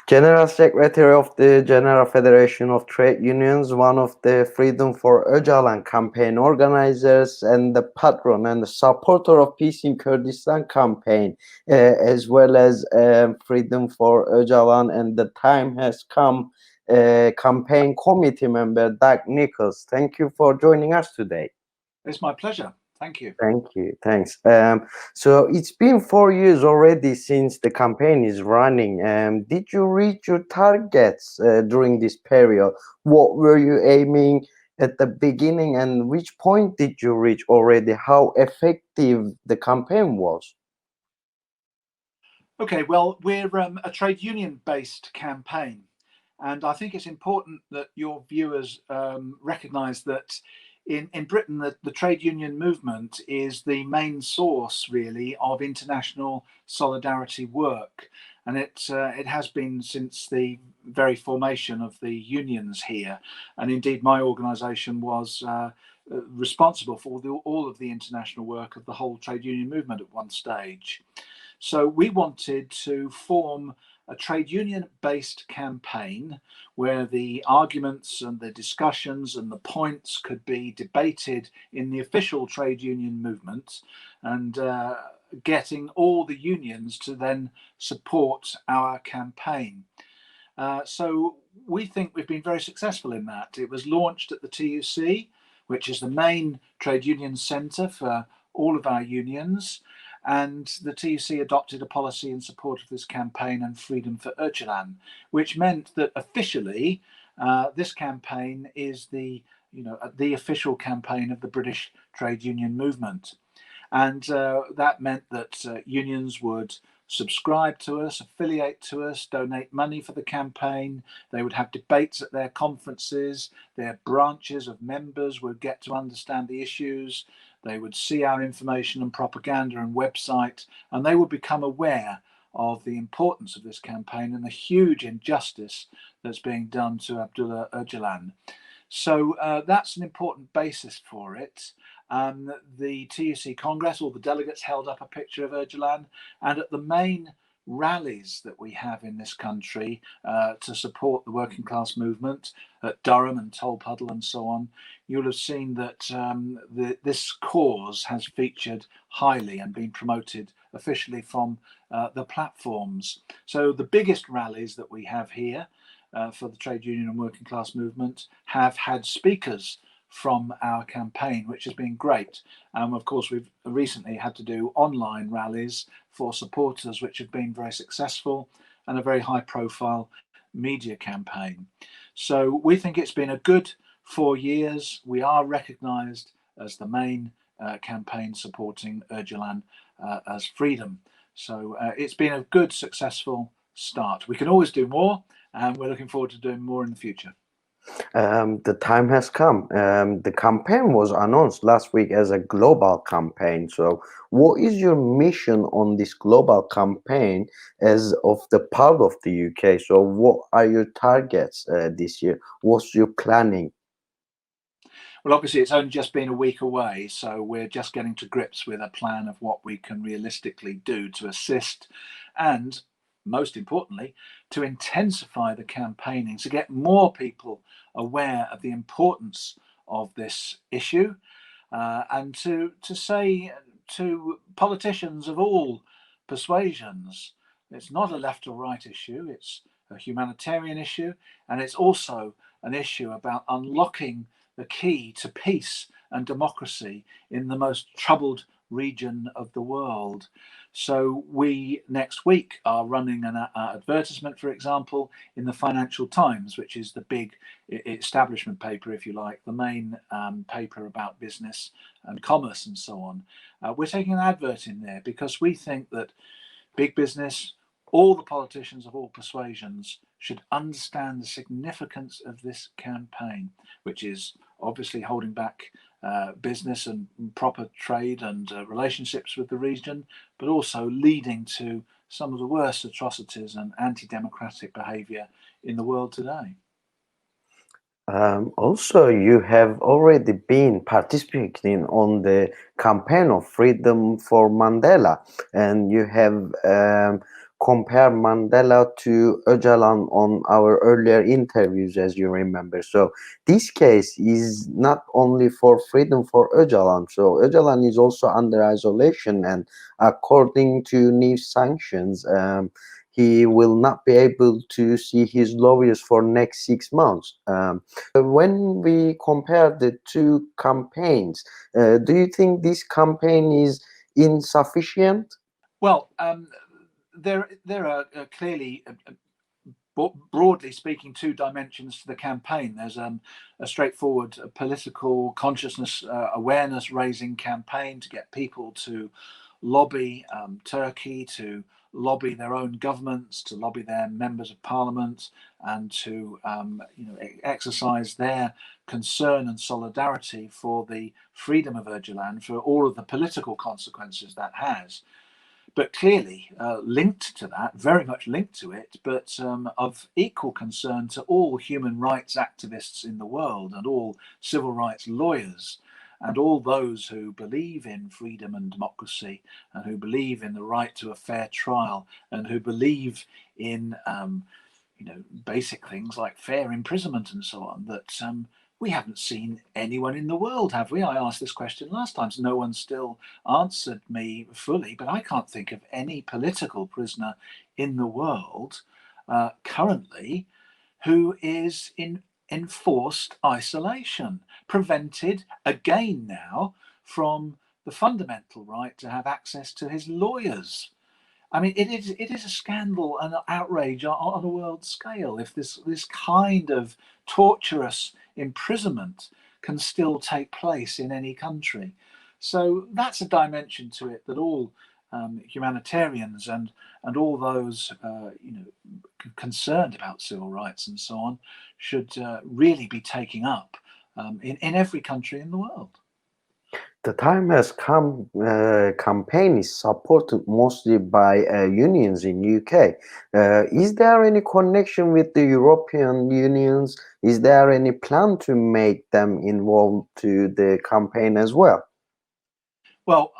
General Secretary of the General Federation of Trade Unions, one of the Freedom for Öcalan campaign organizers, and the patron and the supporter of Peace in Kurdistan campaign, as well as Freedom for Öcalan and the Time Has Come campaign committee member, Doug Nicholls. Thank you for joining us today. It's my pleasure. Thank you. Thank you. Thanks. So it's been 4 years already since the campaign is running. Did you reach your targets during this period? What were you aiming at the beginning, and which point did you reach already? How effective the campaign was? Okay, well, we're a trade union-based campaign, and I think it's important that your viewers recognise that in Britain, the trade union movement is the main source, really, of international solidarity work, and it has been since the very formation of the unions here. And indeed, my organisation was responsible for all of the international work of the whole trade union movement at one stage. So we wanted to form a trade union-based campaign where the arguments and the discussions and the points could be debated in the official trade union movement, and getting all the unions to then support our campaign. So we think we've been very successful in that. It was launched at the TUC, which is the main trade union centre for all of our unions. And the TUC adopted a policy in support of this campaign and Freedom for Öcalan, which meant that officially this campaign is the official campaign of the British trade union movement. And that meant that unions would subscribe to us, affiliate to us, donate money for the campaign. They would have debates at their conferences. Their branches of members would get to understand the issues. They would see our information and propaganda and website, and they would become aware of the importance of this campaign and the huge injustice that's being done to Abdullah Öcalan. So that's an important basis for it. The TUC Congress, all the delegates held up a picture of Öcalan, and at the main rallies that we have in this country to support the working class movement at Durham and Tolpuddle and so on, you'll have seen that this cause has featured highly and been promoted officially from the platforms. So the biggest rallies that we have here for the trade union and working class movement have had speakers from our campaign, which has been great. Of course, we've recently had to do online rallies for supporters, which have been very successful, and a very high profile media campaign. So we think it's been a good 4 years. We are recognised as the main campaign supporting Öcalan as freedom. So it's been a good, successful start. We can always do more, and we're looking forward to doing more in the future. The time has come. The campaign was announced last week as a global campaign. So what is your mission on this global campaign as of the part of the UK? So what are your targets this year? What's your planning? Well, obviously, it's only just been a week away, so we're just getting to grips with a plan of what we can realistically do to assist and, most importantly, to intensify the campaigning, to get more people aware of the importance of this issue, and to say to politicians of all persuasions, it's not a left or right issue, it's a humanitarian issue, and it's also an issue about unlocking the key to peace and democracy in the most troubled region of the world. So we next week are running an advertisement, for example, in the Financial Times, which is the big establishment paper, if you like, the main paper about business and commerce and so on. We're taking an advert in there because we think that big business, all the politicians of all persuasions should understand the significance of this campaign, which is obviously holding back business and proper trade and relationships with the region, but also leading to some of the worst atrocities and anti-democratic behaviour in the world today. Also, you have already been participating on the campaign of freedom for Mandela, and you have compare Mandela to Öcalan on our earlier interviews, as you remember. So this case is not only for freedom for Öcalan. So Öcalan is also under isolation, and according to new sanctions, he will not be able to see his lawyers for next 6 months. When we compare the two campaigns, do you think this campaign is insufficient? Well, there are clearly, broadly speaking, two dimensions to the campaign. There's a straightforward political consciousness awareness raising campaign to get people to lobby Turkey, to lobby their own governments, to lobby their members of parliament, and to exercise their concern and solidarity for the freedom of Öcalan, for all of the political consequences that has. But clearly linked to that, very much linked to it, but of equal concern to all human rights activists in the world and all civil rights lawyers and all those who believe in freedom and democracy and who believe in the right to a fair trial and who believe in basic things like fair imprisonment and so on, that we haven't seen anyone in the world, have we? I asked this question last time, so no one still answered me fully, but I can't think of any political prisoner in the world currently who is in enforced isolation, prevented again now from the fundamental right to have access to his lawyers. I mean, it is a scandal and an outrage on a world scale if this kind of torturous imprisonment can still take place in any country. So that's a dimension to it that all humanitarians and all those concerned about civil rights and so on should really be taking up in every country in the world. The time has come. Campaign is supported mostly by unions in UK. Is there any connection with the European unions? Is there any plan to make them involved to the campaign as well? Well,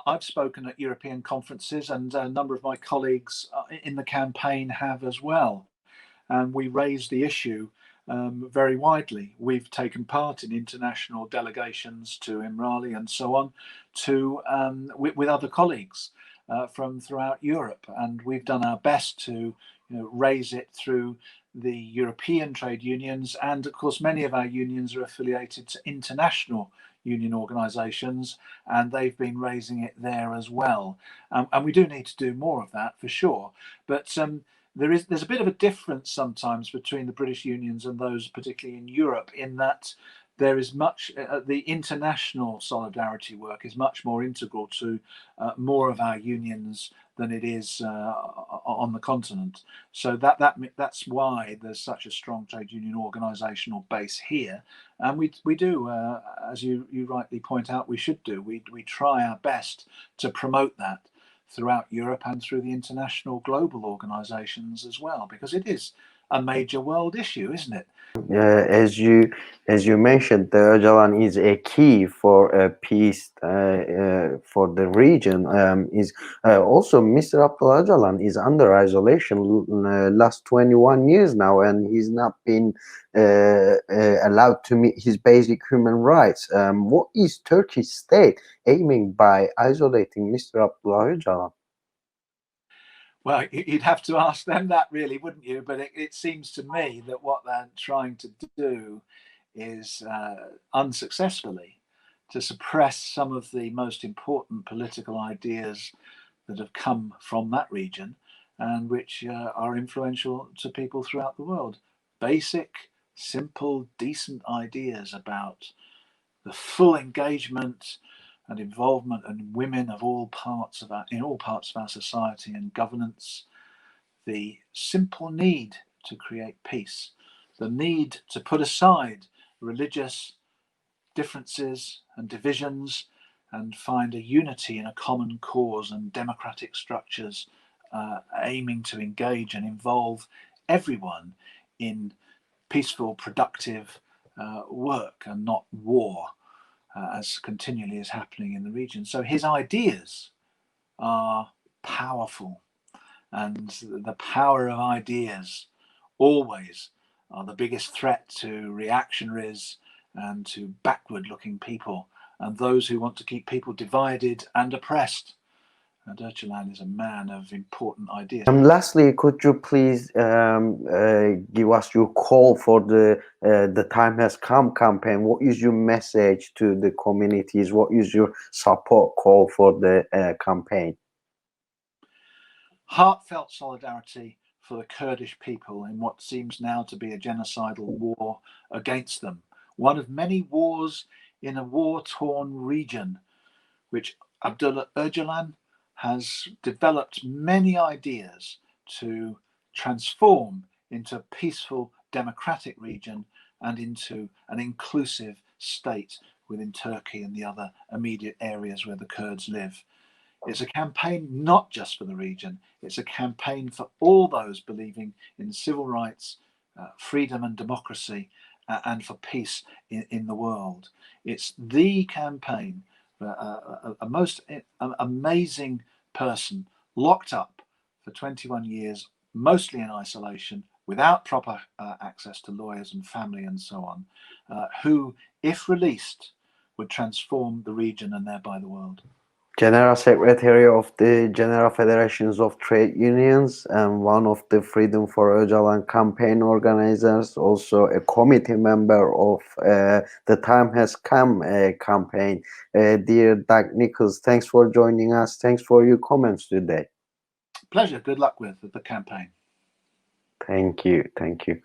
I've spoken at European conferences, and a number of my colleagues in the campaign have as well. And we raise the issue very widely. We've taken part in international delegations to Imrali and so on, to with other colleagues from throughout Europe, and we've done our best to raise it through the European trade unions, and of course many of our unions are affiliated to international union organisations, and they've been raising it there as well. And we do need to do more of that for sure. But there's a bit of a difference sometimes between the British unions and those particularly in Europe, in that there is much the international solidarity work is much more integral to more of our unions than it is on the continent. So that's why there's such a strong trade union organisational base here, and we do as you rightly point out, we should do. We try our best to promote that throughout Europe and through the international global organisations as well, because it is a major world issue, isn't it? As you mentioned, the Öcalan is a key for peace for the region. Is also Mr. Öcalan is under isolation last 21 years now, and he's not been allowed to meet his basic human rights. What is Turkish state aiming by isolating Mr. Öcalan? Well, you'd have to ask them that, really, wouldn't you? But it seems to me that what they're trying to do is unsuccessfully to suppress some of the most important political ideas that have come from that region and which are influential to people throughout the world. Basic, simple, decent ideas about the full engagement and involvement and women of all parts of in all parts of our society and governance, the simple need to create peace, the need to put aside religious differences and divisions and find a unity in a common cause and democratic structures aiming to engage and involve everyone in peaceful, productive work and not war, as continually is happening in the region. So his ideas are powerful, and the power of ideas always are the biggest threat to reactionaries and to backward-looking people and those who want to keep people divided and oppressed. And Öcalan is a man of important ideas. Lastly, could you please give us your call for the Time Has Come campaign? What is your message to the communities? What is your support call for the campaign? Heartfelt solidarity for the Kurdish people in what seems now to be a genocidal war against them. One of many wars in a war-torn region, which Abdullah Öcalan has developed many ideas to transform into a peaceful, democratic region and into an inclusive state within Turkey and the other immediate areas where the Kurds live. It's a campaign not just for the region, it's a campaign for all those believing in civil rights, freedom and democracy, and for peace in the world. It's the campaign for a most amazing person locked up for 21 years, mostly in isolation, without proper access to lawyers and family and so on, who, if released, would transform the region and thereby the world. General Secretary of the General Federations of Trade Unions and one of the Freedom for Öcalan campaign organizers, also a committee member of the Time Has Come campaign. Dear Doug Nicholls, thanks for joining us. Thanks for your comments today. Pleasure. Good luck with the campaign. Thank you. Thank you.